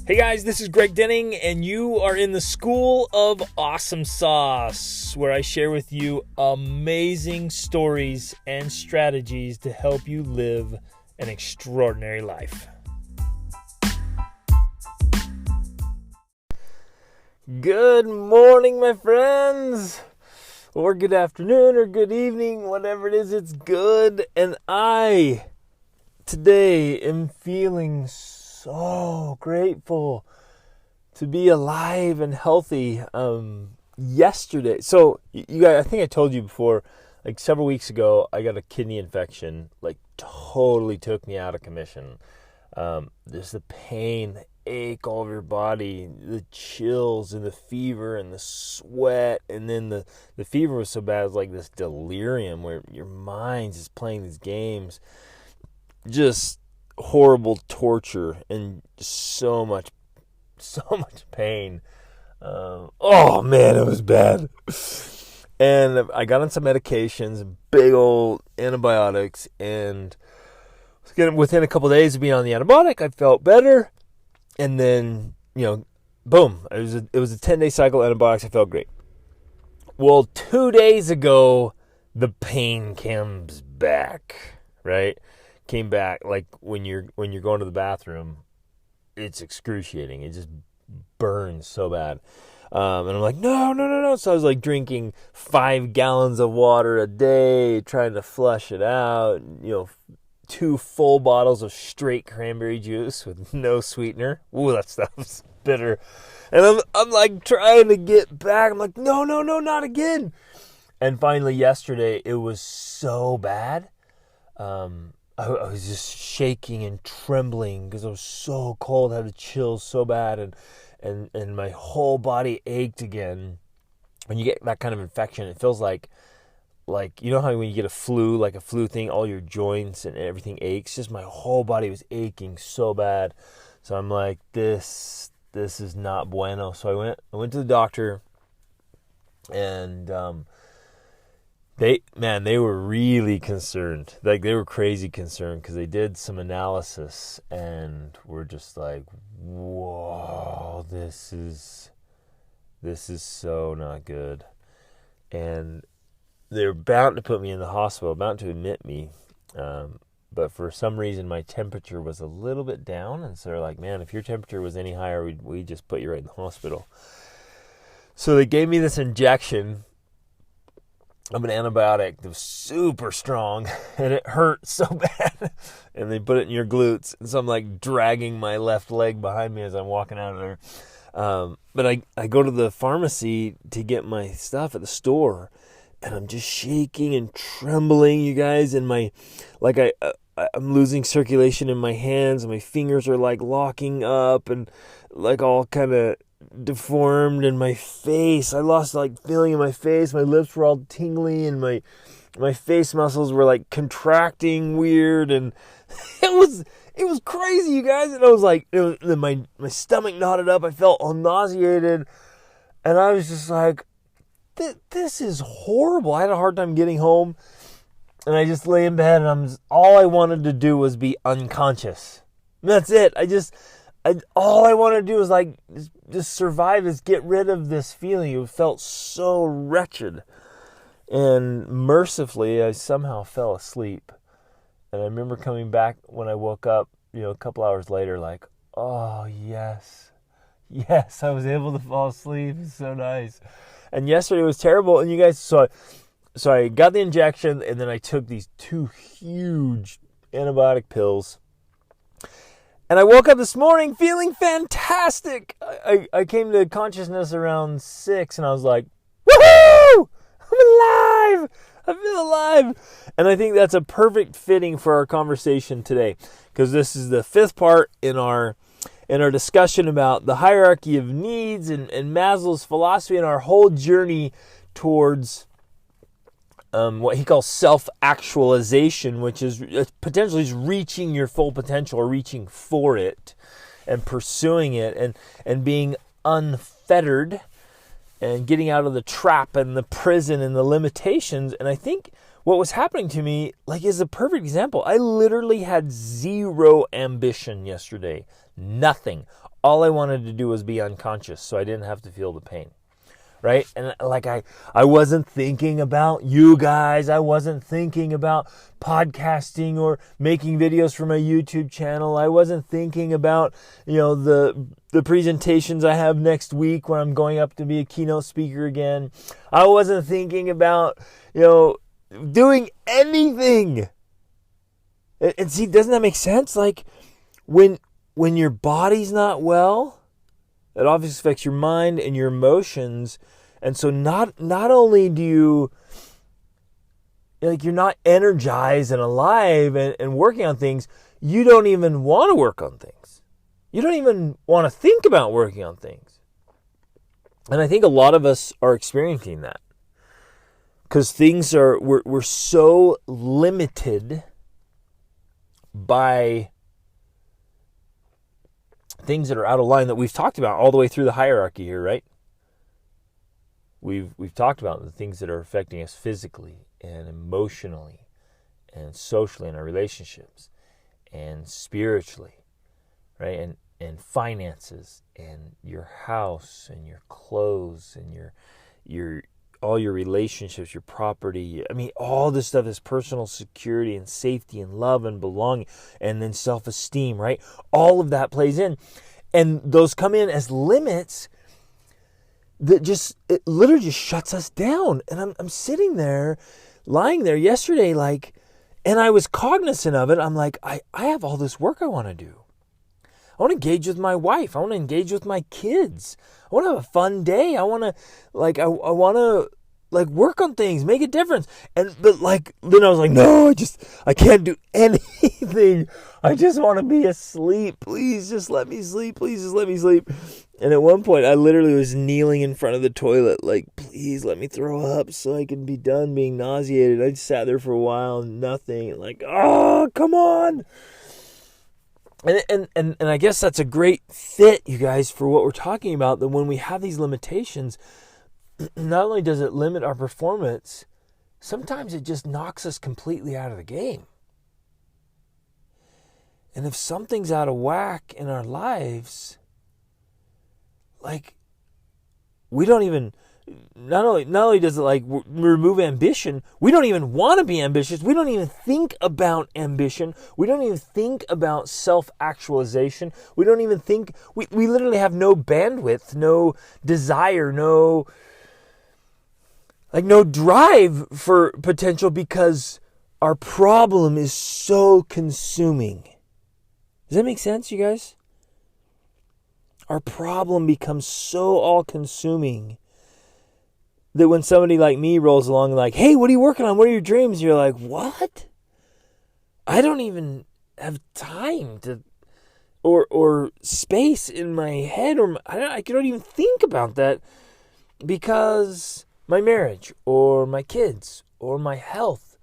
Hey guys, this is Greg Denning, and you are in the School of Awesome Sauce, where I share with you amazing stories and strategies to help you live an extraordinary life. Good morning, my friends, or good afternoon, or good evening, whatever it is, it's good. And I, today, am feeling so grateful to be alive and healthy. Yesterday, so you guys, I think I told you before, like several weeks ago, I got a kidney infection, like totally took me out of commission. There's the pain, the ache all over your body, the chills and the fever and the sweat, and then the fever was so bad, it was like this delirium where your mind's just playing these games. Just horrible torture and so much pain. Oh man, it was bad. And I got on some medications, big old antibiotics, and within a couple of days of being on the antibiotic, I felt better. And then, boom, it was a 10-day cycle of antibiotics. I felt great. Well, 2 days ago, the pain comes back, right? Came back, like when you're going to the bathroom, it's excruciating. It just burns so bad. And I'm like, no. So I was like drinking 5 gallons of water a day, trying to flush it out. 2 full bottles of straight cranberry juice with no sweetener. Ooh, that stuff's bitter. And I'm like trying to get back. I'm like, no, not again. And finally yesterday, it was so bad. I was just shaking and trembling because I was so cold. I had the chills so bad, and my whole body ached again. When you get that kind of infection, it feels like you know how when you get a flu thing, all your joints and everything aches. Just my whole body was aching so bad. So I'm like, this is not bueno. So I went to the doctor, and They were really concerned. Like, they were crazy concerned because they did some analysis and were just like, whoa, this is so not good. And they're bound to put me in the hospital, bound to admit me. But for some reason, my temperature was a little bit down. And so they're like, man, if your temperature was any higher, we'd just put you right in the hospital. So they gave me this injection of an antibiotic that was super strong, and it hurt so bad. And they put it in your glutes, and so I'm like dragging my left leg behind me as I'm walking out of there. But I go to the pharmacy to get my stuff at the store, and I'm just shaking and trembling, you guys, and I'm losing circulation in my hands, and my fingers are like locking up and like all kind of deformed. In my face, I lost like feeling in my face. My lips were all tingly, and my face muscles were like contracting weird, and it was crazy, you guys. And I was like, my stomach knotted up. I felt all nauseated, and I was just like, this is horrible. I had a hard time getting home, and I just lay in bed, and all I wanted to do was be unconscious. And that's it. All I wanted to do was like just survive, is get rid of this feeling. It felt so wretched. And mercifully, I somehow fell asleep. And I remember coming back when I woke up, a couple hours later, like, oh, yes, I was able to fall asleep. It's so nice. And yesterday was terrible. And you guys, so I got the injection, and then I took these 2 huge antibiotic pills. And I woke up this morning feeling fantastic. I came to consciousness around 6, and I was like, woohoo! I'm alive! I feel alive! And I think that's a perfect fitting for our conversation today, because this is the 5th part in our discussion about the hierarchy of needs and Maslow's philosophy, and our whole journey towards what he calls self-actualization, which is potentially is reaching your full potential, or reaching for it and pursuing it, and being unfettered and getting out of the trap and the prison and the limitations. And I think what was happening to me, like, is a perfect example. I literally had zero ambition yesterday. Nothing. All I wanted to do was be unconscious so I didn't have to feel the pain. Right? And like I wasn't thinking about you guys. I wasn't thinking about podcasting or making videos for my YouTube channel. I wasn't thinking about, the presentations I have next week when I'm going up to be a keynote speaker again. I wasn't thinking about, doing anything. And see, doesn't that make sense? Like when your body's not well, it obviously affects your mind and your emotions. And so not only do you, you're not energized and alive and working on things, you don't even want to work on things. You don't even want to think about working on things. And I think a lot of us are experiencing that. Because we're so limited by things that are out of line that we've talked about all the way through the hierarchy here, right? We've talked about the things that are affecting us physically and emotionally and socially in our relationships and spiritually, right? And finances and your house and your clothes and your all your relationships, your property. I mean, all this stuff is personal security and safety and love and belonging and then self-esteem, right? All of that plays in. And those come in as limits that it literally just shuts us down. And I'm sitting there, lying there yesterday, and I was cognizant of it. I'm like, I have all this work I want to do. I want to engage with my wife. I want to engage with my kids. I want to have a fun day. I want to, I want to, work on things, make a difference. But then I was like, no, I can't do anything. I just want to be asleep. Please just let me sleep. Please just let me sleep. And at one point, I literally was kneeling in front of the toilet, please let me throw up so I can be done being nauseated. I just sat there for a while, nothing. Oh, come on. And I guess that's a great fit, you guys, for what we're talking about, that when we have these limitations, not only does it limit our performance, sometimes it just knocks us completely out of the game. And if something's out of whack in our lives, we don't even, not only does it remove ambition, we don't even want to be ambitious. We don't even think about ambition. We don't even think about self-actualization. We don't even think, we literally have no bandwidth, no desire, no drive for potential, because our problem is so consuming. Does that make sense, you guys? Our problem becomes so all-consuming that when somebody like me rolls along hey, what are you working on? What are your dreams? You're like, what? I don't even have time to, or space in my head, or I don't even think about that, because my marriage, or my kids, or my health,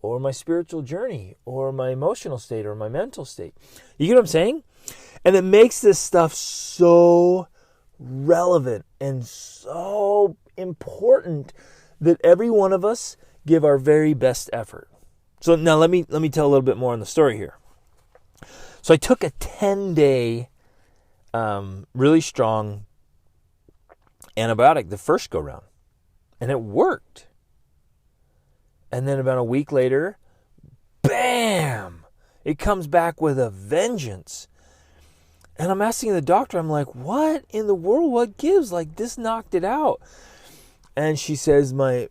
or my spiritual journey, or my emotional state, or my mental state. You get what I'm saying? And it makes this stuff so relevant and so important that every one of us give our very best effort. So now let me tell a little bit more on the story here. So I took a 10-day, really strong antibiotic the first go round, and it worked. And then about a week later, bam, it comes back with a vengeance. And I'm asking the doctor, I'm like, what in the world? What gives? This knocked it out. And she says, my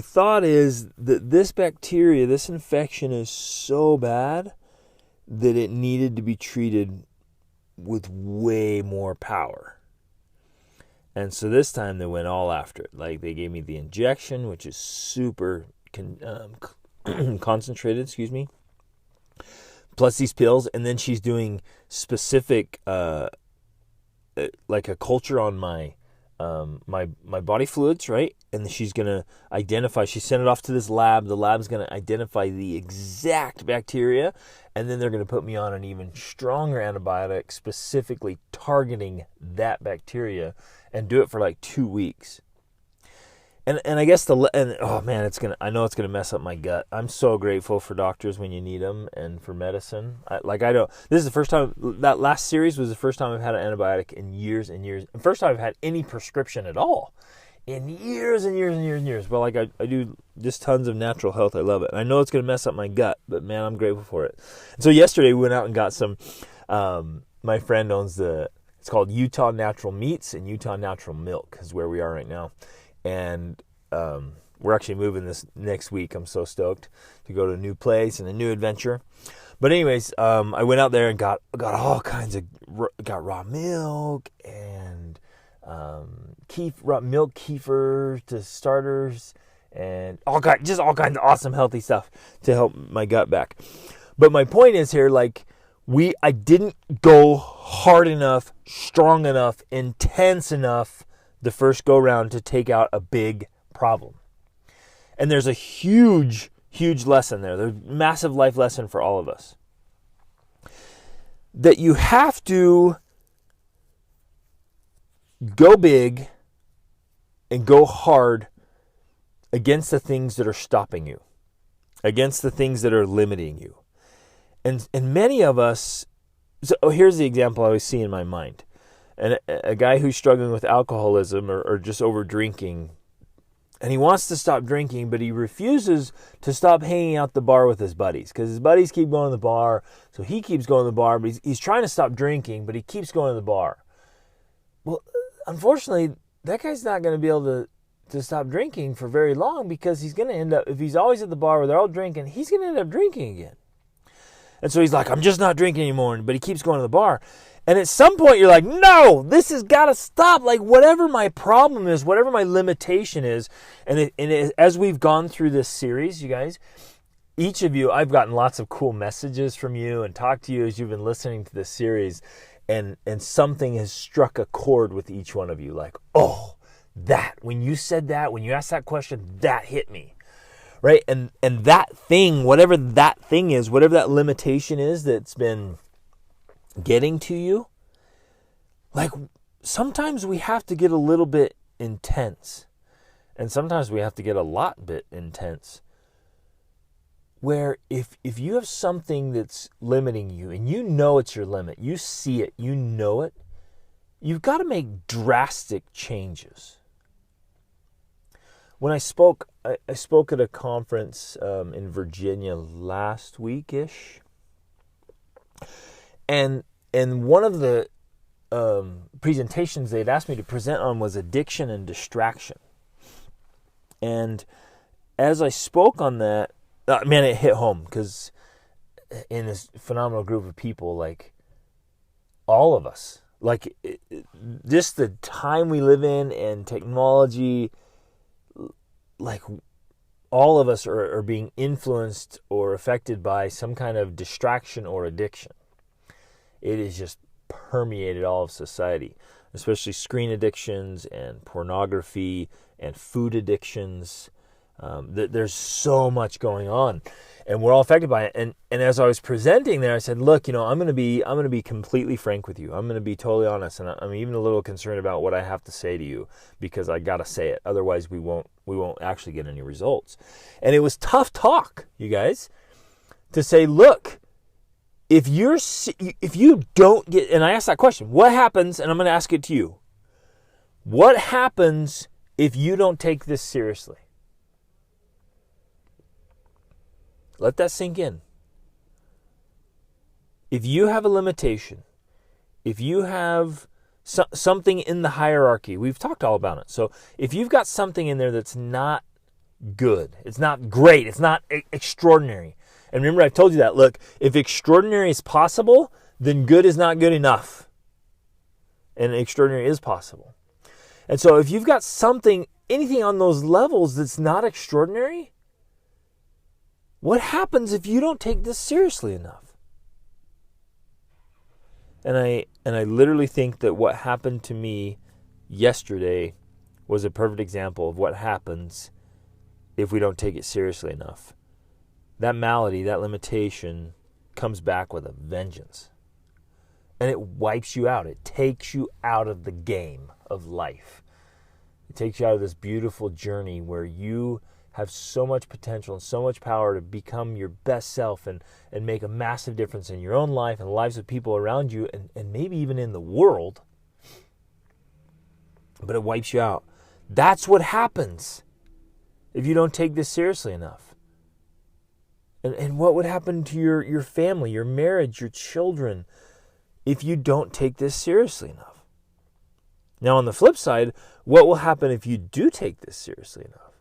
thought is that this bacteria, this infection is so bad that it needed to be treated with way more power. And so this time they went all after it. They gave me the injection, which is super concentrated, plus these pills, and then she's doing specific, a culture on my body fluids, right? And she's gonna identify. She sent it off to this lab. The lab's gonna identify the exact bacteria, and then they're gonna put me on an even stronger antibiotic, specifically targeting that bacteria, and do it for 2 weeks. And I guess oh man, I know it's gonna mess up my gut. I'm so grateful for doctors when you need them and for medicine. This is the first time, that last series was the first time I've had an antibiotic in years and years. The first time I've had any prescription at all in years and years and years and years. But like I do just tons of natural health. I love it. And I know it's gonna mess up my gut, but man, I'm grateful for it. And so yesterday we went out and got some. My friend owns it's called Utah Natural Meats, and Utah Natural Milk is where we are right now. And we're actually moving this next week. I'm so stoked to go to a new place and a new adventure. But anyways, I went out there and got all kinds of raw milk and raw milk kefir to starters, and all kinds of awesome healthy stuff to help my gut back. But my point is here, like I didn't go hard enough, strong enough, intense enough the first go round to take out a big problem. And there's a huge, huge lesson there. There's a massive life lesson for all of us. That you have to go big and go hard against the things that are stopping you, against the things that are limiting you. And many of us, here's the example I always see in my mind. And a guy who's struggling with alcoholism or just over drinking, and he wants to stop drinking, but he refuses to stop hanging out the bar with his buddies because his buddies keep going to the bar, so he keeps going to the bar, but he's trying to stop drinking, but he keeps going to the bar. Well, unfortunately, that guy's not going to be able to stop drinking for very long, because he's going to end up, if he's always at the bar where they're all drinking, he's going to end up drinking again. And so he's like, I'm just not drinking anymore, but he keeps going to the bar. And at some point you're like, no, this has got to stop. Like whatever my problem is, whatever my limitation is, as we've gone through this series, you guys, each of you, I've gotten lots of cool messages from you and talked to you as you've been listening to this series, and something has struck a chord with each one of you. Like, oh, when you said that, when you asked that question, that hit me. Right? And that thing, whatever that thing is, whatever that limitation is that's been getting to you, like sometimes we have to get a little bit intense, and sometimes we have to get a lot bit intense, where if you have something that's limiting you and you know it's your limit, you see it, you know it, you've got to make drastic changes. When I spoke at a conference in Virginia last week-ish, and one of the presentations they'd asked me to present on was addiction and distraction. And as I spoke on that, man, it hit home, because in this phenomenal group of people, like all of us, like just the time we live in and technology, like all of us are being influenced or affected by some kind of distraction or addiction. It is just permeated all of society, especially screen addictions and pornography and food addictions. There's so much going on, and we're all affected by it. And as I was presenting there, I said, look, I'm going to be completely frank with you. I'm going to be totally honest, and I'm even a little concerned about what I have to say to you, because I got to say it. Otherwise, we won't actually get any results. And it was tough talk, you guys, to say, look, if you don't get, and I asked that question, what happens, and I'm going to ask it to you, what happens if you don't take this seriously? Let that sink in. If you have a limitation, if you have something in the hierarchy, we've talked all about it. So if you've got something in there that's not good, it's not great, it's not extraordinary. And remember, I've told you that. Look, if extraordinary is possible, then good is not good enough. And extraordinary is possible. And so if you've got something, anything on those levels that's not extraordinary, what happens if you don't take this seriously enough? And I literally think that what happened to me yesterday was a perfect example of what happens if we don't take it seriously enough. That malady, that limitation, comes back with a vengeance. And it wipes you out. It takes you out of the game of life. It takes you out of this beautiful journey where you have so much potential and so much power to become your best self and make a massive difference in your own life and the lives of people around you and maybe even in the world. But it wipes you out. That's what happens if you don't take this seriously enough. And what would happen to your family, your marriage, your children, if you don't take this seriously enough? Now, on the flip side, what will happen if you do take this seriously enough?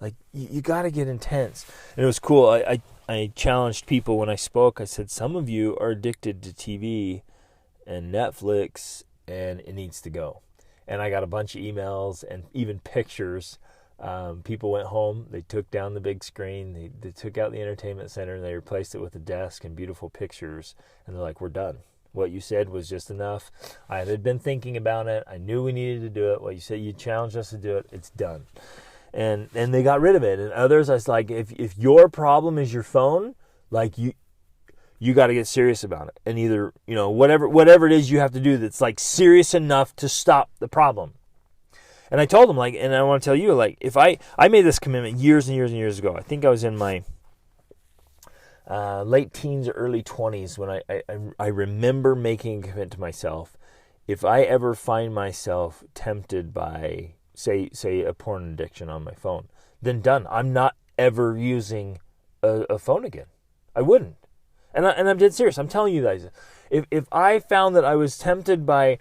Like, you got to get intense. And it was cool. I challenged people when I spoke. I said, some of you are addicted to TV and Netflix, and it needs to go. And I got a bunch of emails and even pictures. People went home, they took down the big screen, they took out the entertainment center, and they replaced it with a desk and beautiful pictures, and they're like, we're done. What you said was just enough. I had been thinking about it. I knew we needed to do it. What you said, you challenged us to do it. It's done. And they got rid of it. And others, I was like, if your problem is your phone, like you got to get serious about it. And either, whatever it is you have to do that's like serious enough to stop the problem. And I told them, like, and I want to tell you, like, if I made this commitment years and years and years ago. I think I was in my late teens or early 20s when I remember making a commitment to myself. If I ever find myself tempted by, say a porn addiction on my phone, then done. I'm not ever using a phone again. I wouldn't. And I'm dead serious. I'm telling you guys, if I found that I was tempted by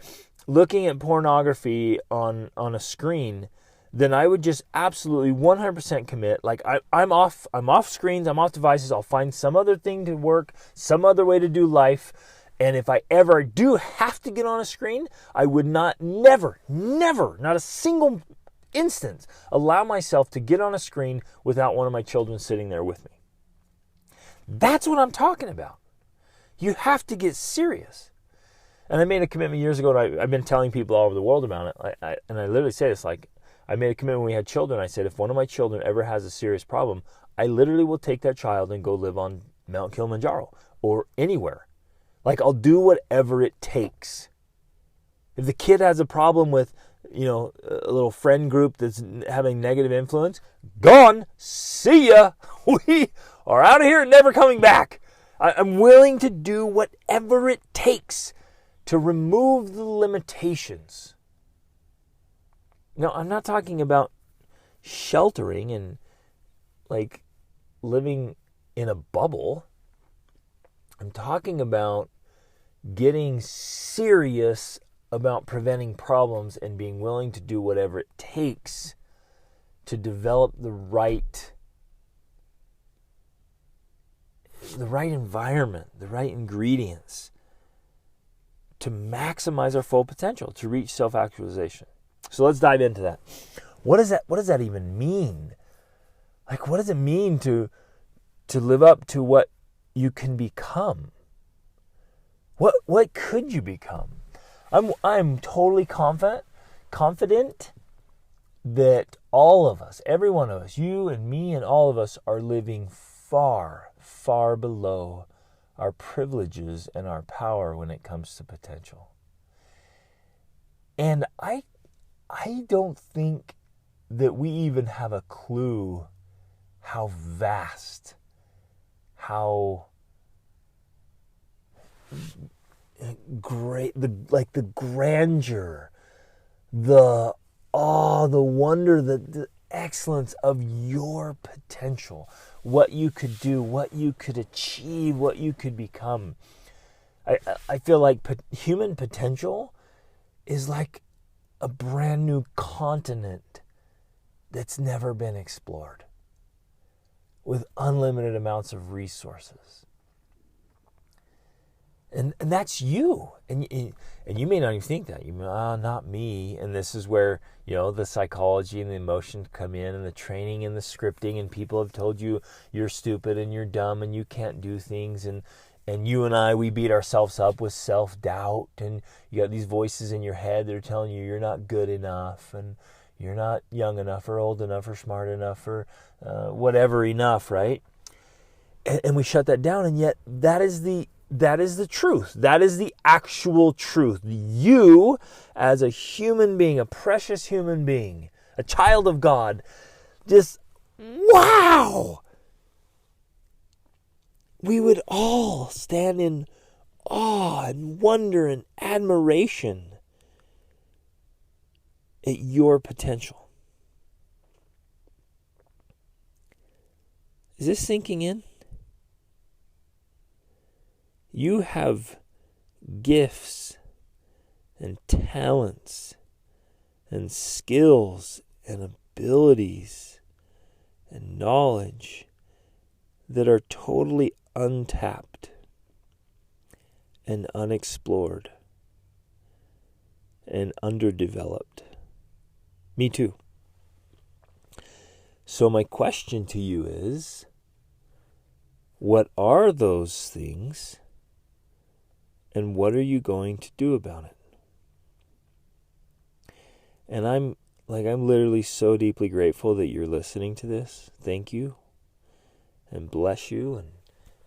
looking at pornography on a screen, then I would just absolutely 100% commit. Like I'm off screens, I'm off devices. I'll find some other thing to work, some other way to do life. And if I ever do have to get on a screen, I would never, not a single instance, allow myself to get on a screen without one of my children sitting there with me. That's what I'm talking about. You have to get serious. And I made a commitment years ago, and I've been telling people all over the world about it. And I literally say this, like, I made a commitment when we had children. I said, if one of my children ever has a serious problem, I literally will take that child and go live on Mount Kilimanjaro or anywhere. Like, I'll do whatever it takes. If the kid has a problem with, a little friend group that's having negative influence, gone, see ya. We are out of here and never coming back. I'm willing to do whatever it takes to remove the limitations. Now, I'm not talking about sheltering and like living in a bubble. I'm talking about getting serious about preventing problems and being willing to do whatever it takes to develop the right environment, the right ingredients to maximize our full potential, to reach self-actualization. So let's dive into that. What does that even mean? Like, what does it mean to live up to what you can become? What could you become? I'm totally confident that all of us, every one of us, you and me and all of us, are living far, far below our privileges and our power when it comes to potential. And I don't think that we even have a clue how vast, how great, the grandeur, the awe, the wonder, the excellence of your potential, what you could do, what you could achieve, what you could become. I feel like human potential is like a brand new continent that's never been explored with unlimited amounts of resources. And that's you. And you may not even think that. You may, not me. And this is where, the psychology and the emotions come in, and the training and the scripting, and people have told you you're stupid and you're dumb and you can't do things. And you and I, we beat ourselves up with self-doubt. And you got these voices in your head that are telling you you're not good enough, and you're not young enough or old enough or smart enough or whatever enough, right? And we shut that down. And yet that is the that is the truth. That is the actual truth. You, as a human being, a precious human being, a child of God, just, wow! We would all stand in awe and wonder and admiration at your potential. Is this sinking in? You have gifts and talents and skills and abilities and knowledge that are totally untapped and unexplored and underdeveloped. Me too. So my question to you is, what are those things, and what are you going to do about it? And I'm literally so deeply grateful that you're listening to this. Thank you, and bless you,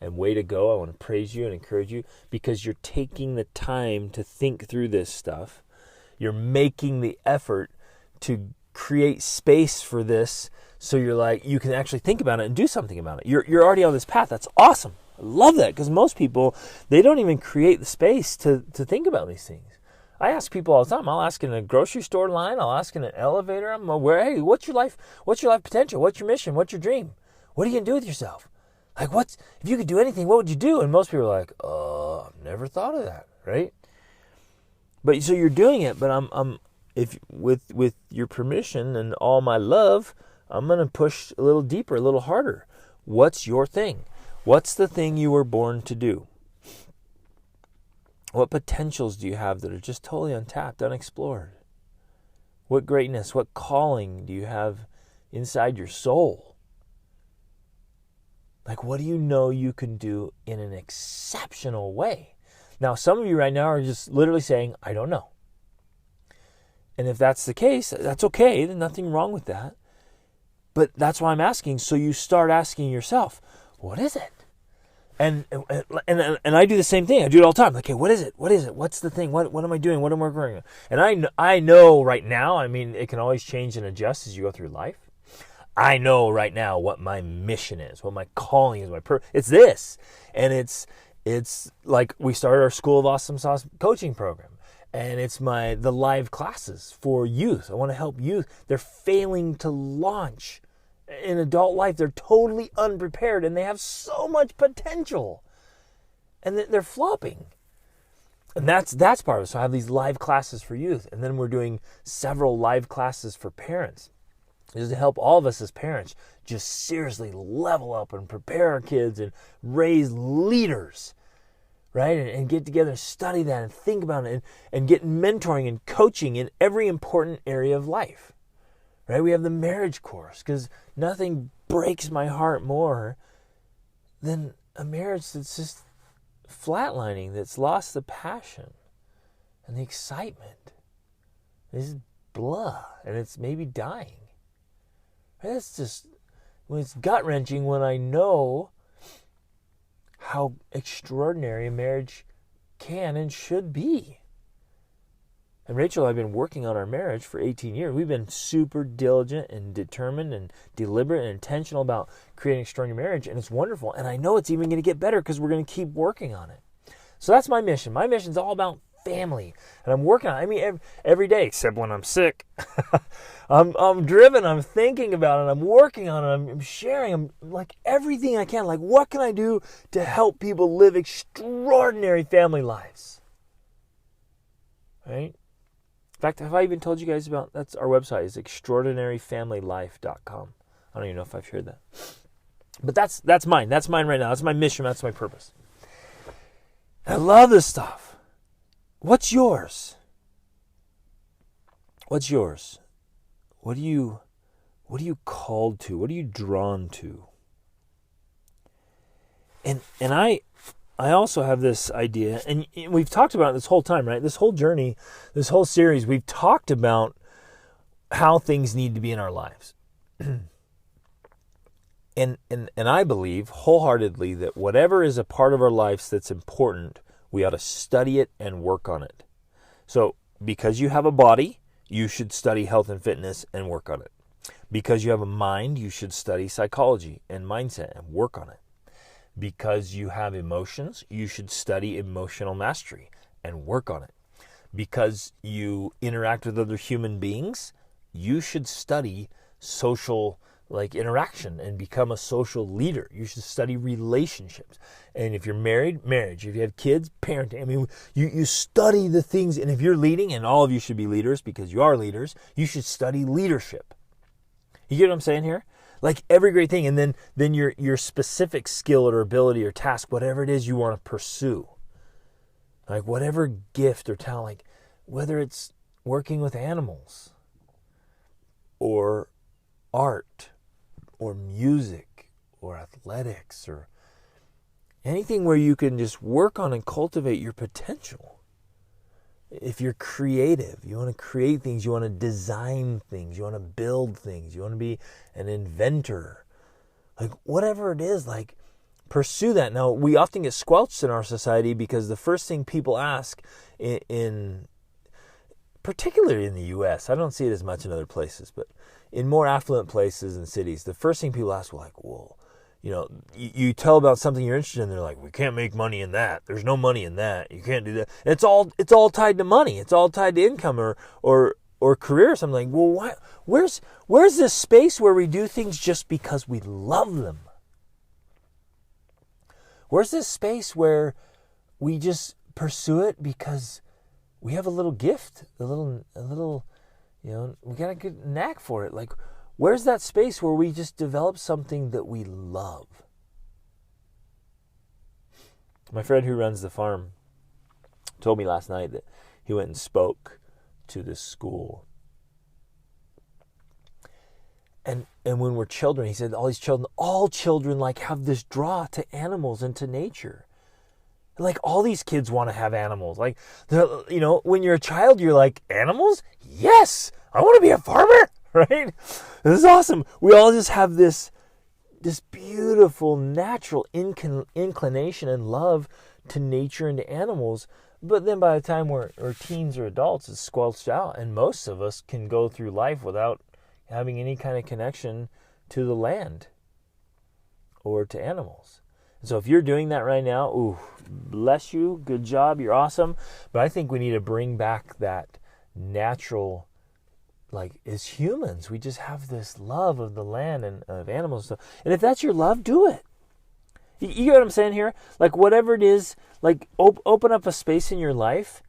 and way to go. I want to praise you and encourage you, because you're taking the time to think through this stuff. You're making the effort to create space for this, so you can actually think about it and do something about it. You're already on this path. That's awesome. I love that, because most people, they don't even create the space to think about these things. I ask people all the time. I'll ask in a grocery store line. I'll ask in an elevator. I'm aware, hey, what's your life potential? What's your mission? What's your dream? What are you going to do with yourself? Like, if you could do anything, what would you do? And most people are like, I've never thought of that, right? But so you're doing it, but if with your permission and all my love, I'm going to push a little deeper, a little harder. What's your thing? What's the thing you were born to do? What potentials do you have that are just totally untapped, unexplored? What greatness, what calling do you have inside your soul? Like, what do you know you can do in an exceptional way? Now, some of you right now are just literally saying, I don't know. And if that's the case, that's okay. There's nothing wrong with that. But that's why I'm asking. So you start asking yourself, what is it? And I do the same thing. I do it all the time. Like, okay, what is it? What is it? What's the thing? What am I doing? What am I working on? And I know right now, I mean, it can always change and adjust as you go through life. I know right now what my mission is, what my calling is, it's this. And it's like we started our School of Awesome Sauce coaching program. And it's the live classes for youth. I want to help youth. They're failing to launch in adult life. They're totally unprepared, and they have so much potential, and they're flopping. And that's part of it. So I have these live classes for youth, and then we're doing several live classes for parents. Just to help all of us as parents just seriously level up and prepare our kids and raise leaders, right? And get together and study that and think about it and get mentoring and coaching in every important area of life. Right? We have the marriage course, because nothing breaks my heart more than a marriage that's just flatlining, that's lost the passion and the excitement. It's blah, and it's maybe dying. That's just, when it's gut-wrenching when I know how extraordinary a marriage can and should be. And Rachel and I have been working on our marriage for 18 years. We've been super diligent and determined and deliberate and intentional about creating an extraordinary marriage, and it's wonderful. And I know it's even going to get better because we're going to keep working on it. So that's my mission. My mission is all about family, and I'm working on it. I mean, every day, except when I'm sick. I'm driven. I'm thinking about it. I'm working on it. I'm sharing. I'm like everything I can. Like, what can I do to help people live extraordinary family lives? Right? In fact, have I even told you guys about, that's our website, is extraordinaryfamilylife.com. I don't even know if I've shared that. But that's mine. That's mine right now. That's my mission. That's my purpose. I love this stuff. What's yours? What's yours? What are you called to? What are you drawn to? And I also have this idea, and we've talked about it this whole time, right? This whole journey, this whole series, we've talked about how things need to be in our lives. And I believe wholeheartedly that whatever is a part of our lives that's important, we ought to study it and work on it. So because you have a body, you should study health and fitness and work on it. Because you have a mind, you should study psychology and mindset and work on it. Because you have emotions, you should study emotional mastery and work on it. Because you interact with other human beings, you should study social interaction and become a social leader. You should study relationships. And if you're married, marriage. If you have kids, parenting. I mean, you study the things. And if you're leading, and all of you should be leaders because you are leaders, you should study leadership. You get what I'm saying here? Like every great thing. And then your specific skill or ability or task, whatever it is you want to pursue. Like whatever gift or talent, like whether it's working with animals or art or music or athletics or anything where you can just work on and cultivate your potential. If you're creative, you want to create things, you want to design things, you want to build things, you want to be an inventor. Like whatever it is, like pursue that. Now, we often get squelched in our society because the first thing people ask in particularly in the U.S., I don't see it as much in other places, but in more affluent places and cities, the first thing people ask, well, you tell about something you're interested in, they're like, we can't make money in that. There's no money in that. You can't do that. And it's all tied to money. It's all tied to income or career or something. Like, well, where's this space where we do things just because we love them? Where's this space where we just pursue it because we have a little gift, a little, we got a good knack for it. Like, where's that space where we just develop something that we love? My friend who runs the farm told me last night that he went and spoke to this school. And when we're children, he said all children like have this draw to animals and to nature. Like all these kids want to have animals. Like, when you're a child, you're like, animals? Yes, I want to be a farmer, right? This is awesome. We all just have this beautiful natural inclination and love to nature and to animals. But then by the time we're teens or adults, it's squelched out. And most of us can go through life without having any kind of connection to the land or to animals. So if you're doing that right now, ooh, bless you, good job, you're awesome. But I think we need to bring back that natural, like as humans, we just have this love of the land and of animals. And if that's your love, do it. You get what I'm saying here? Like whatever it is, like open up a space in your life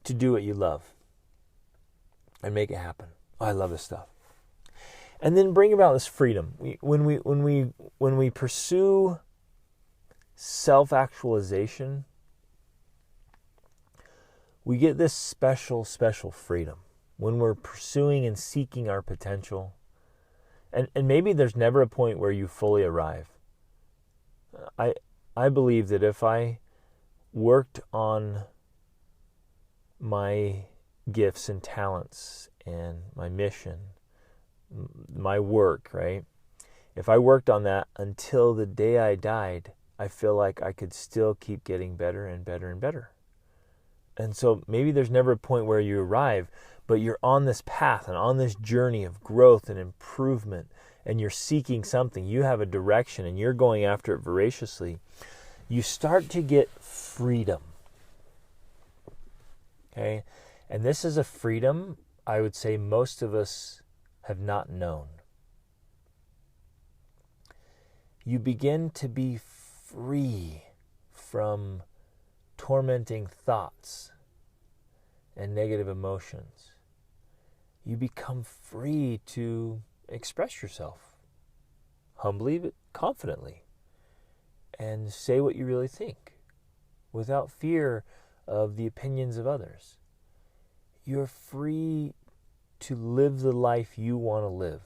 to do what you love and make it happen. Oh, I love this stuff. And then bring about this freedom. When we pursue self-actualization, we get this special freedom when we're pursuing and seeking our potential. And maybe there's never a point where you fully arrive. I believe that if I worked on my gifts and talents and my mission, my work, right? If I worked on that until the day I died, I feel like I could still keep getting better and better and better. And so maybe there's never a point where you arrive, but you're on this path and on this journey of growth and improvement, and you're seeking something. You have a direction and you're going after it voraciously. You start to get freedom. Okay? And this is a freedom I would say most of us have not known. You begin to be free from tormenting thoughts and negative emotions. You become free to express yourself humbly but confidently and say what you really think without fear of the opinions of others. You're free to live the life you want to live,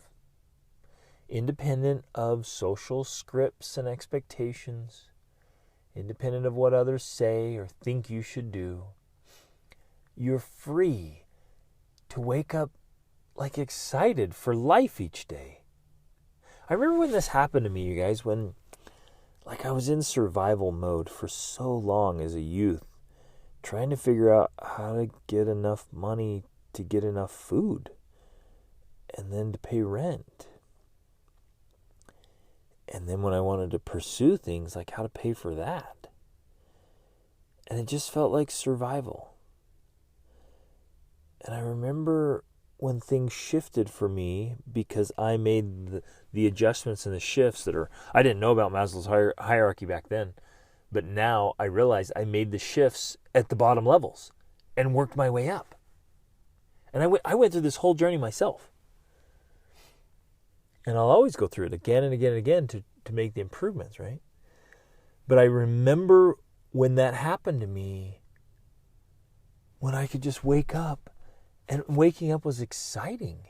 independent of social scripts and expectations, independent of what others say or think you should do. You're free to wake up like excited for life each day. I remember when this happened to me, you guys, when like I was in survival mode for so long as a youth, trying to figure out how to get enough money to get enough food and then to pay rent. And then when I wanted to pursue things, like how to pay for that. And it just felt like survival. And I remember when things shifted for me because I made the adjustments and the shifts that I didn't know about Maslow's hierarchy back then. But now I realize I made the shifts at the bottom levels and worked my way up. And I went through this whole journey myself. And I'll always go through it again and again and again to make the improvements, right? But I remember when that happened to me, when I could just wake up, and waking up was exciting.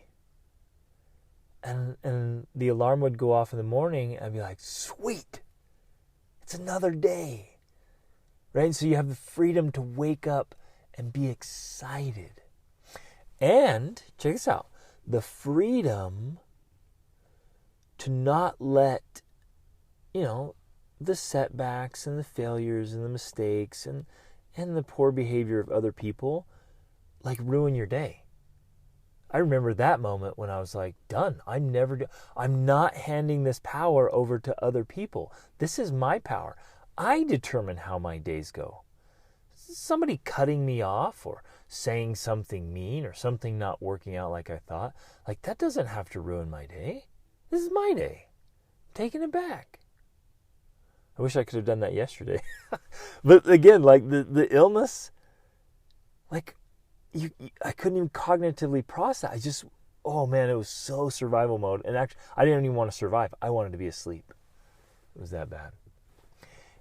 And the alarm would go off in the morning, and I'd be like, sweet, it's another day, right? And so you have the freedom to wake up and be excited. And, check this out, the freedom to not let, the setbacks and the failures and the mistakes and the poor behavior of other people like ruin your day. I remember that moment when I was like, done. I'm not handing this power over to other people. This is my power. I determine how my days go. Somebody cutting me off or saying something mean or something not working out like I thought, like that doesn't have to ruin my day. This is my day. I'm taking it back. I wish I could have done that yesterday. But again, like the illness, like I couldn't even cognitively process. I just, oh man, it was so survival mode. And actually, I didn't even want to survive. I wanted to be asleep. It was that bad.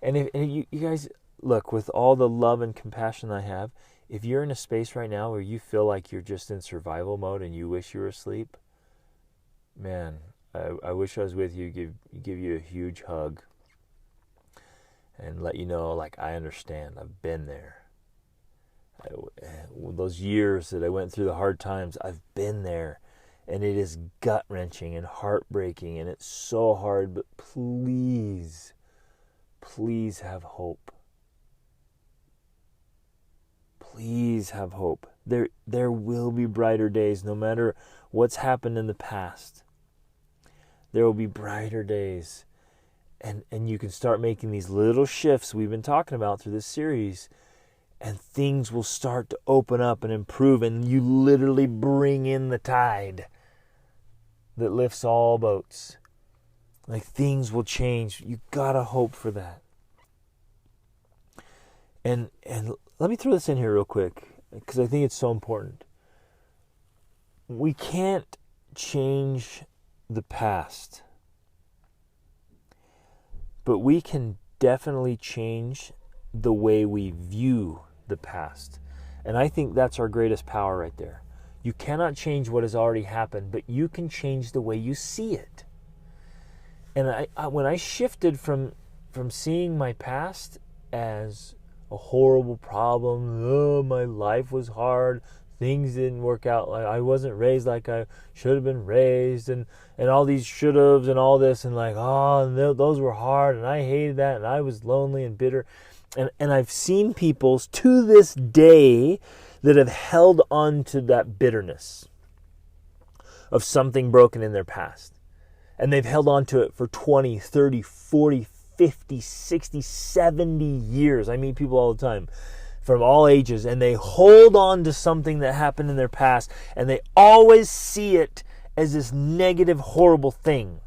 And if you guys, look, with all the love and compassion I have, if you're in a space right now where you feel like you're just in survival mode and you wish you were asleep, man, I wish I was with you, give you a huge hug and let you know, like, I understand. I've been there. Those years that I went through the hard times, I've been there. And it is gut-wrenching and heartbreaking, and it's so hard, but please, please have hope. Please have hope. There will be brighter days, no matter what's happened in the past. There will be brighter days. And you can start making these little shifts we've been talking about through this series, and things will start to open up and improve, and you literally bring in the tide that lifts all boats. Like, things will change. You gotta hope for that. And let me throw this in here real quick, because I think it's so important. We can't change the past, but we can definitely change the way we view the past. And I think that's our greatest power right there. You cannot change what has already happened, but you can change the way you see it. And when I shifted from seeing my past as a horrible problem, oh, my life was hard, things didn't work out, like I wasn't raised like I should have been raised, and all these should haves and all this, and like, oh, those were hard, and I hated that, and I was lonely and bitter. And I've seen people to this day that have held on to that bitterness of something broken in their past. And they've held on to it for 20, 30, 40, 50, 60, 70 years. I meet people all the time from all ages, and they hold on to something that happened in their past, and they always see it as this negative, horrible thing.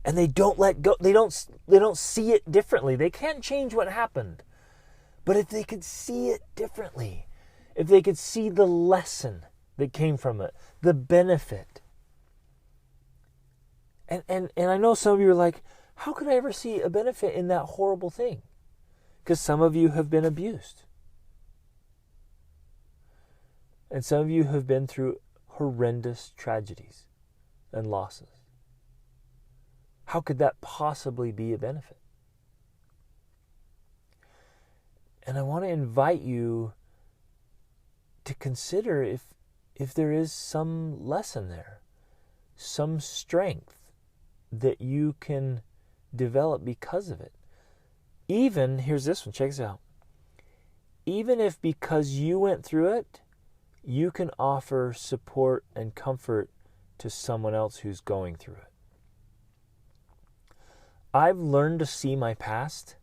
And they don't let go. They don't see it differently. They can't change what happened. But if they could see it differently, if they could see the lesson that came from it, the benefit. And I know some of you are like, how could I ever see a benefit in that horrible thing? Because some of you have been abused. And some of you have been through horrendous tragedies and losses. How could that possibly be a benefit? And I want to invite you to consider if there is some lesson there, some strength, that you can develop because of it. Even, here's this one, check this out. Even if because you went through it, you can offer support and comfort to someone else who's going through it. I've learned to see my past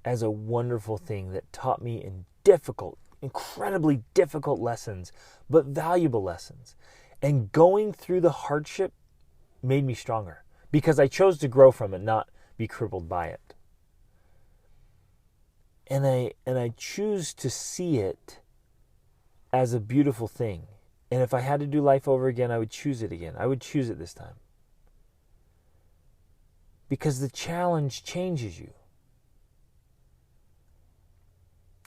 as a wonderful thing that taught me in incredibly difficult lessons, but valuable lessons. And going through the hardship made me stronger because I chose to grow from it, not be crippled by it. And I choose to see it as a beautiful thing. And if I had to do life over again, I would choose it again. I would choose it this time. Because the challenge changes you.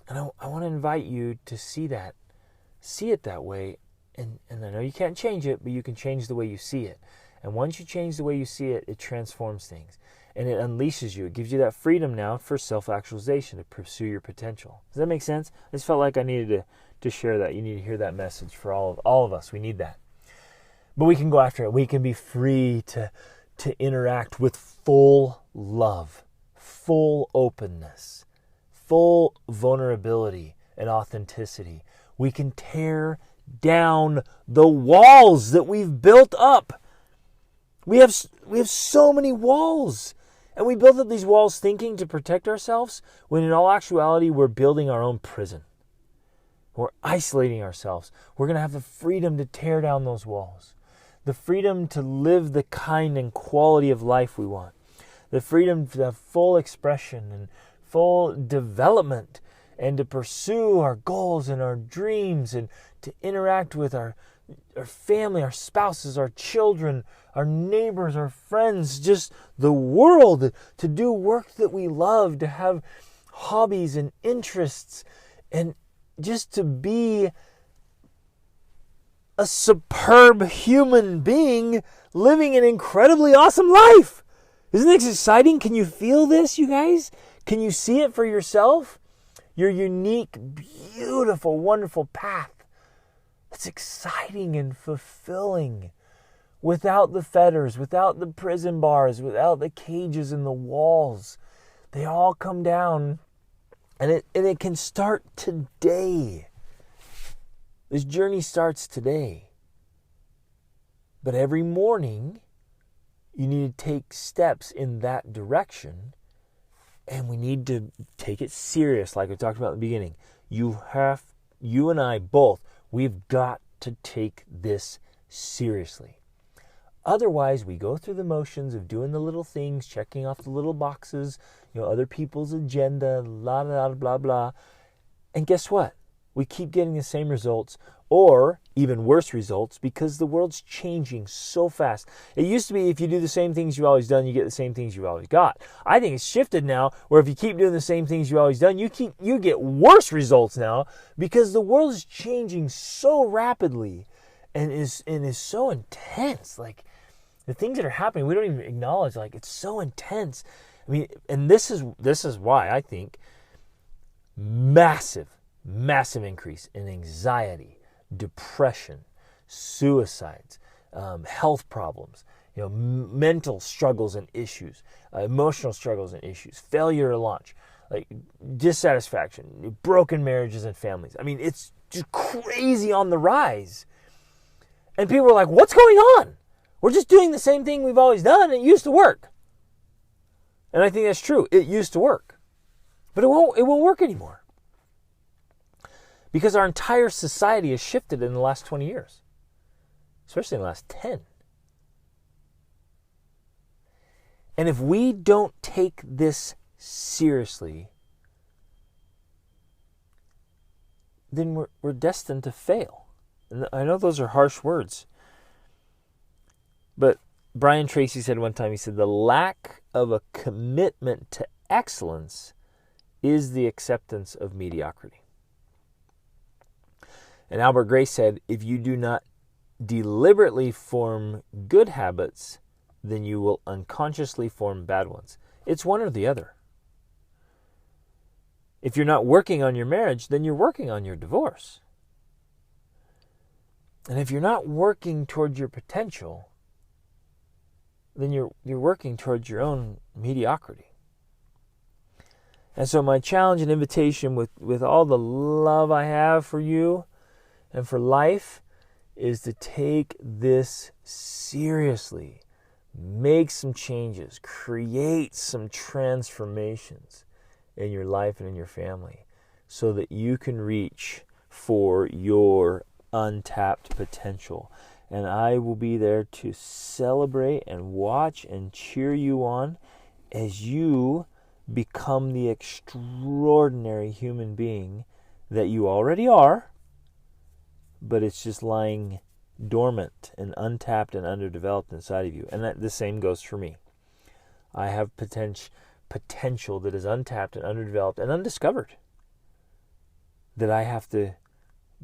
And I want to invite you to see it that way. And I know you can't change it, but you can change the way you see it. And once you change the way you see it, it transforms things. And it unleashes you. It gives you that freedom now for self-actualization, to pursue your potential. Does that make sense? I just felt like I needed to share that. You need to hear that message for all of us. We need that. But we can go after it. We can be free to interact with full love, full openness, full vulnerability and authenticity. We can tear down the walls that we've built up. We have so many walls. And we build up these walls thinking to protect ourselves, when in all actuality, we're building our own prison. We're isolating ourselves. We're going to have the freedom to tear down those walls. The freedom to live the kind and quality of life we want. The freedom to have full expression and full development, and to pursue our goals and our dreams, and to interact with our family, our spouses, our children, our neighbors, our friends, just the world, to do work that we love, to have hobbies and interests, and just to be a superb human being living an incredibly awesome life. Isn't this exciting? Can you feel this, you guys? Can you see it for yourself? Your unique, beautiful, wonderful path. It's exciting and fulfilling. Without the fetters, without the prison bars, without the cages and the walls. They all come down. And it can start today. This journey starts today. But every morning, you need to take steps in that direction. And we need to take it serious, like I talked about in the beginning. You and I both, we've got to take this seriously. Otherwise, we go through the motions of doing the little things, checking off the little boxes, other people's agenda, blah, blah, blah, blah. And guess what? We keep getting the same results, or even worse results, because the world's changing so fast. It used to be if you do the same things you've always done, you get the same things you've always got. I think it's shifted now, where if you keep doing the same things you've always done, you get worse results now, because the world is changing so rapidly and is so intense. Like, the things that are happening, we don't even acknowledge. Like, it's so intense. I mean, and this is why I think massive increase in anxiety, depression, suicides, health problems, mental struggles and issues, emotional struggles and issues, failure to launch, like dissatisfaction, broken marriages and families. I mean, it's just crazy on the rise. And people are like, what's going on? We're just doing the same thing we've always done. It used to work. And I think that's true. It used to work. But it won't work anymore. Because our entire society has shifted in the last 20 years. Especially in the last 10. And if we don't take this seriously, then we're destined to fail. And I know those are harsh words. But Brian Tracy said one time, he said, the lack of a commitment to excellence is the acceptance of mediocrity. And Albert Gray said, if you do not deliberately form good habits, then you will unconsciously form bad ones. It's one or the other. If you're not working on your marriage, then you're working on your divorce. And if you're not working towards your potential, then you're working towards your own mediocrity. And so my challenge and invitation with all the love I have for you and for life is to take this seriously. Make some changes. Create some transformations in your life and in your family so that you can reach for your untapped potential. And I will be there to celebrate and watch and cheer you on as you become the extraordinary human being that you already are, but it's just lying dormant and untapped and underdeveloped inside of you. And the same goes for me. I have potential that is untapped and underdeveloped and undiscovered that I have to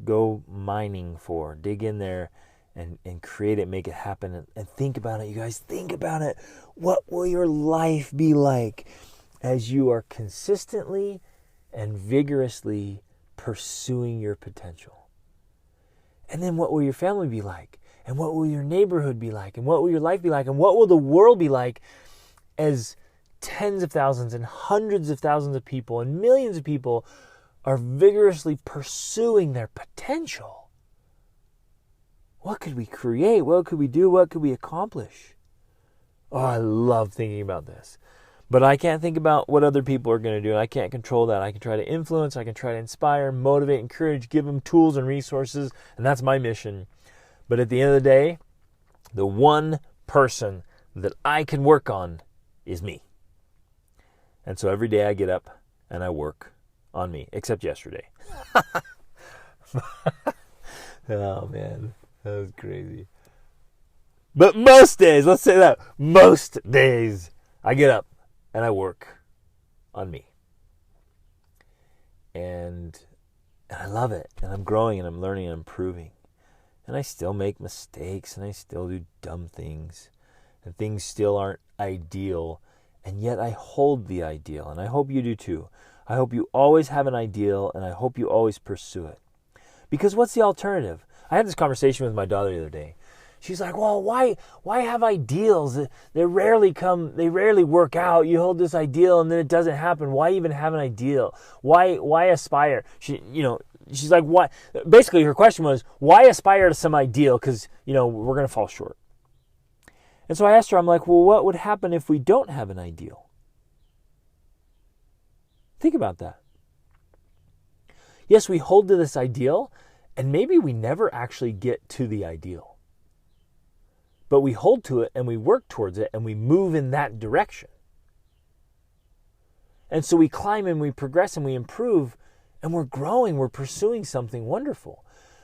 go mining for, dig in there and create it, make it happen, and think about it, you guys. Think about it. What will your life be like as you are consistently and vigorously pursuing your potential? And then what will your family be like? And what will your neighborhood be like? And what will your life be like? And what will the world be like as tens of thousands and hundreds of thousands of people and millions of people are vigorously pursuing their potential? What could we create? What could we do? What could we accomplish? Oh, I love thinking about this. But I can't think about what other people are going to do. I can't control that. I can try to influence. I can try to inspire, motivate, encourage, give them tools and resources. And that's my mission. But at the end of the day, the one person that I can work on is me. And so every day I get up and I work on me, except yesterday. Oh, man. That was crazy. But most days, let's say that, most days, I get up and I work on me. And I love it. And I'm growing and I'm learning and I'm improving. And I still make mistakes and I still do dumb things. And things still aren't ideal. And yet I hold the ideal. And I hope you do too. I hope you always have an ideal and I hope you always pursue it. Because what's the alternative? I had this conversation with my daughter the other day. She's like, well, why have ideals? They rarely work out. You hold this ideal and then it doesn't happen. Why even have an ideal? Why aspire? She's like, why? Basically, her question was, why aspire to some ideal? Because, we're going to fall short. And so I asked her, I'm like, well, what would happen if we don't have an ideal? Think about that. Yes, we hold to this ideal, and maybe we never actually get to the ideal. But we hold to it, and we work towards it, and we move in that direction. And so we climb, and we progress, and we improve, and we're growing, we're pursuing something wonderful.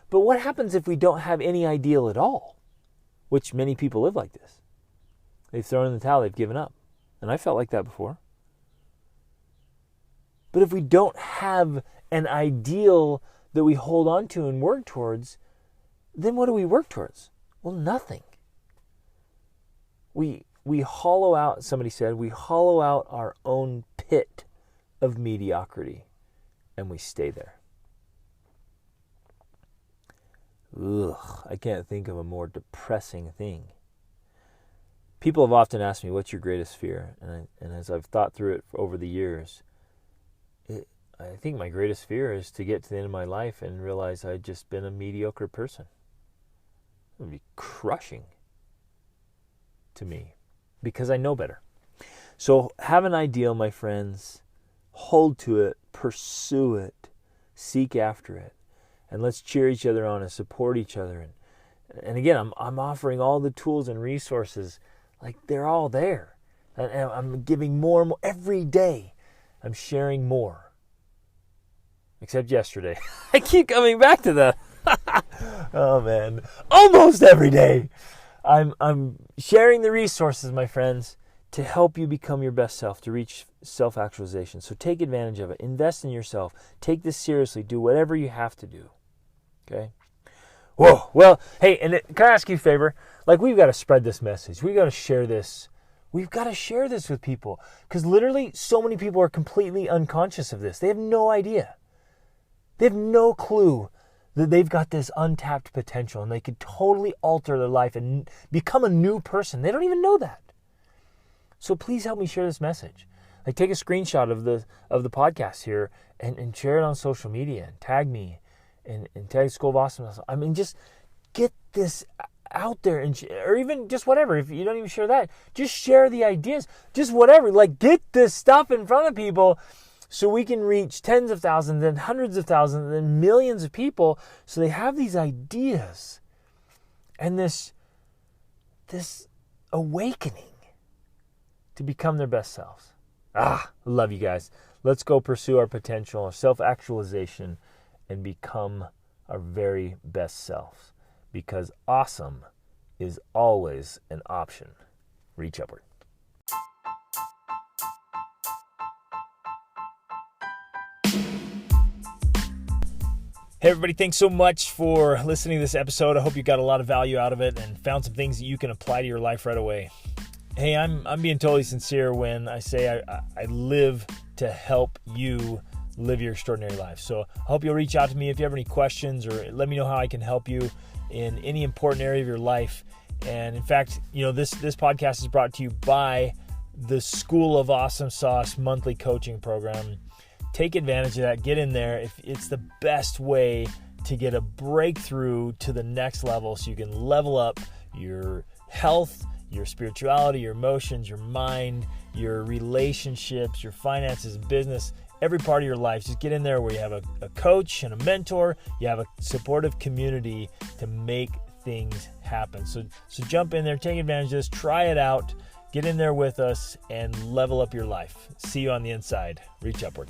But what happens if we don't have any ideal at all? Which many people live like this. They've thrown in the towel, they've given up. And I felt like that before. But if we don't have an ideal that we hold on to and work towards, then what do we work towards? Well, nothing. We hollow out, somebody said, we hollow out our own pit of mediocrity and we stay there. Ugh, I can't think of a more depressing thing. People have often asked me, what's your greatest fear? And as I've thought through it over the years, I think my greatest fear is to get to the end of my life and realize I'd just been a mediocre person. It would be crushing to me because I know better. So have an ideal, my friends. Hold to it. Pursue it. Seek after it. And let's cheer each other on and support each other. And again, I'm offering all the tools and resources. Like, they're all there. And I'm giving more and more. Every day, I'm sharing more. Except yesterday. I keep coming back to that. Oh, man. Almost every day. I'm sharing the resources, my friends, to help you become your best self, to reach self-actualization. So take advantage of it. Invest in yourself. Take this seriously. Do whatever you have to do. Okay? Whoa. Well, hey, and can I ask you a favor? Like, we've got to spread this message. We've got to share this. We've got to share this with people. Because literally, so many people are completely unconscious of this. They have no idea. They have no clue that they've got this untapped potential and they could totally alter their life and become a new person. They don't even know that. So please help me share this message. Like, take a screenshot of the podcast here and share it on social media and tag me and tag School of Awesomeness. I mean, just get this out there, or even just whatever. If you don't even share that, just share the ideas. Just whatever. Like, get this stuff in front of people so we can reach tens of thousands and hundreds of thousands and millions of people, so they have these ideas and this awakening to become their best selves. I love you guys. Let's go pursue our potential, our self-actualization, and become our very best selves. Because awesome is always an option. Reach upward. Hey everybody, thanks so much for listening to this episode. I hope you got a lot of value out of it and found some things that you can apply to your life right away. Hey, I'm being totally sincere when I say I live to help you live your extraordinary life. So I hope you'll reach out to me if you have any questions, or let me know how I can help you in any important area of your life. And in fact, this podcast is brought to you by the School of Awesome Sauce monthly coaching program. Take advantage of that. Get in there. If it's the best way to get a breakthrough to the next level, so you can level up your health, your spirituality, your emotions, your mind, your relationships, your finances, business, every part of your life. Just get in there where you have a coach and a mentor. You have a supportive community to make things happen. So jump in there, take advantage of this, try it out, get in there with us, and level up your life. See you on the inside. Reach upward.